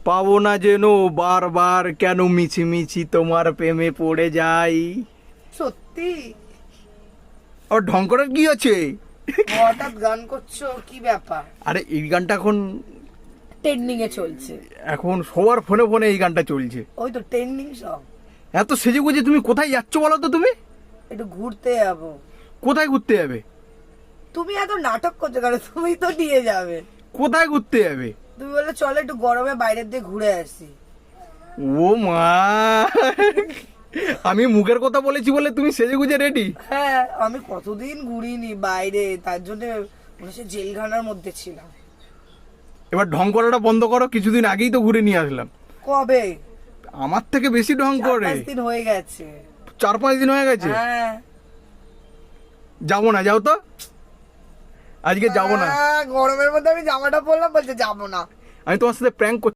পাবো না যেন বারবার কেন মিছিমিছি তোমার প্রেমে পড়ে যাই। সত্যি আর ঢং করার কি আছে? হঠাৎ গান করছো, কি ব্যাপার? আরে এই গানটা এখন ট্রেন্ডিং এ চলছে। এখন সবার ফোনে ফোনে এই গানটা চলছে। ওই তো ট্রেন্ডিং সং। এত সেজে গুজে তুমি কোথায় যাচ্ছ বলো তো? তুমি একটু ঘুরতে যাবো। কোথায় ঘুরতে যাবে? তুমি এত নাটক করছো কেন? তুমি তো নিয়ে যাবে। কোথায় ঘুরতে যাবে? তুমি বললে চলো একটু গরমে বাইরের দিয়ে ঘুরে আসি। ও মা, আমি মুখের কথা বলেছি বলে তুমি সেজে গুজে রেডি? হ্যাঁ, আমি কতদিন ঘুরিনি বাইরে, তার জন্য মনে হচ্ছে জেলখানার মধ্যে ছিলাম। এবার ঢং করাটা বন্ধ করো, কিছুদিন আগেই তো ঘুরে নিয়ে আসলাম। কবে? আমার থেকে বেশি ঢং করে। 4-5 দিন হয়ে গেছে। 4-5 দিন হয়ে গেছে? হ্যাঁ। যাবো না, যাও তো, আজকে যাবো না। গরমের মধ্যে আমি জামাটা পরলাম, বলছে যাবো না। আমি তোমার সাথে প্র্যাঙ্ক